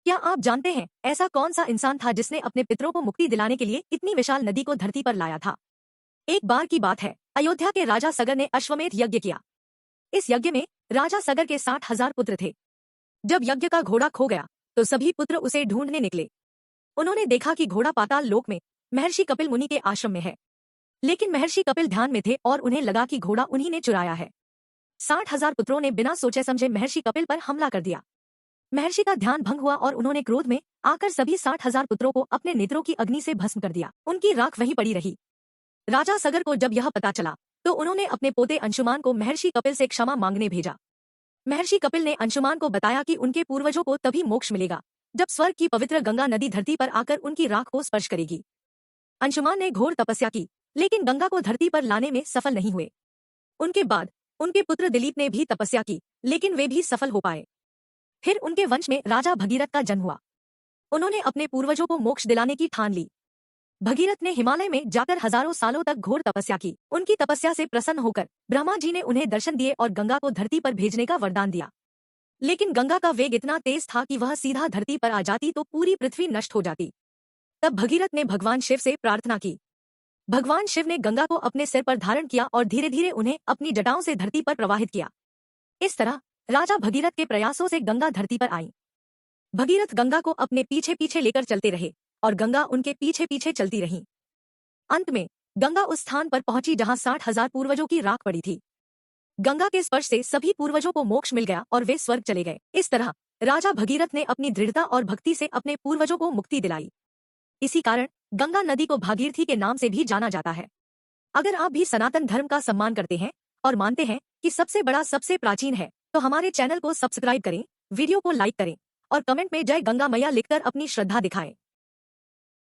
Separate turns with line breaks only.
क्या आप जानते हैं ऐसा कौन सा इंसान था जिसने अपने पितरों को मुक्ति दिलाने के लिए इतनी विशाल नदी को धरती पर लाया था? एक बार की बात है, अयोध्या के राजा सगर ने अश्वमेध यज्ञ किया। इस यज्ञ में राजा सगर के 60,000 पुत्र थे। जब यज्ञ का घोड़ा खो गया तो सभी पुत्र उसे ढूंढने निकले। उन्होंने देखा कि घोड़ा पाताल लोक में महर्षि कपिल मुनि के आश्रम में है, लेकिन महर्षि कपिल ध्यान में थे और उन्हें लगा कि घोड़ा उन्हीं ने चुराया है। 60,000 पुत्रों ने बिना सोचे समझे महर्षि कपिल पर हमला कर दिया। महर्षि का ध्यान भंग हुआ और उन्होंने क्रोध में आकर सभी 60,000 पुत्रों को अपने नेत्रों की अग्नि से भस्म कर दिया। उनकी राख वहीं पड़ी रही। राजा सगर को जब यह पता चला तो उन्होंने अपने पोते अंशुमान को महर्षि कपिल से क्षमा मांगने भेजा। महर्षि कपिल ने अंशुमान को बताया कि उनके पूर्वजों को तभी मोक्ष मिलेगा जब स्वर्ग की पवित्र गंगा नदी धरती पर आकर उनकी राख को स्पर्श करेगी। अंशुमान ने घोर तपस्या की, लेकिन गंगा को धरती पर लाने में सफल नहीं हुए। उनके बाद उनके पुत्र दिलीप ने भी तपस्या की, लेकिन वे भी सफल हो पाए। फिर उनके वंश में राजा भगीरथ का जन्म हुआ। उन्होंने अपने पूर्वजों को मोक्ष दिलाने की ठान ली। भगीरथ ने हिमालय में जाकर हजारों सालों तक घोर तपस्या की। उनकी तपस्या से प्रसन्न होकर ब्रह्मा जी ने उन्हें दर्शन दिए और गंगा को धरती पर भेजने का वरदान दिया। लेकिन गंगा का वेग इतना तेज था कि वह सीधा धरती पर आ जाती तो पूरी पृथ्वी नष्ट हो जाती। तब भगीरथ ने भगवान शिव से प्रार्थना की। भगवान शिव ने गंगा को अपने सिर पर धारण किया और धीरे धीरे उन्हें अपनी जटाओं से धरती पर प्रवाहित किया। इस तरह राजा भगीरथ के प्रयासों से गंगा धरती पर आई। भगीरथ गंगा को अपने पीछे पीछे लेकर चलते रहे और गंगा उनके पीछे पीछे चलती रही। अंत में गंगा उस स्थान पर पहुंची जहां 60,000 पूर्वजों की राख पड़ी थी। गंगा के स्पर्श से सभी पूर्वजों को मोक्ष मिल गया और वे स्वर्ग चले गए। इस तरह राजा भगीरथ ने अपनी दृढ़ता और भक्ति से अपने पूर्वजों को मुक्ति दिलाई। इसी कारण गंगा नदी को भागीरथी के नाम से भी जाना जाता है। अगर आप भी सनातन धर्म का सम्मान करते हैं और मानते हैं कि सबसे बड़ा सबसे प्राचीन है, तो हमारे चैनल को सब्सक्राइब करें, वीडियो को लाइक करें और कमेंट में जय गंगा मैया लिखकर अपनी श्रद्धा दिखाएं।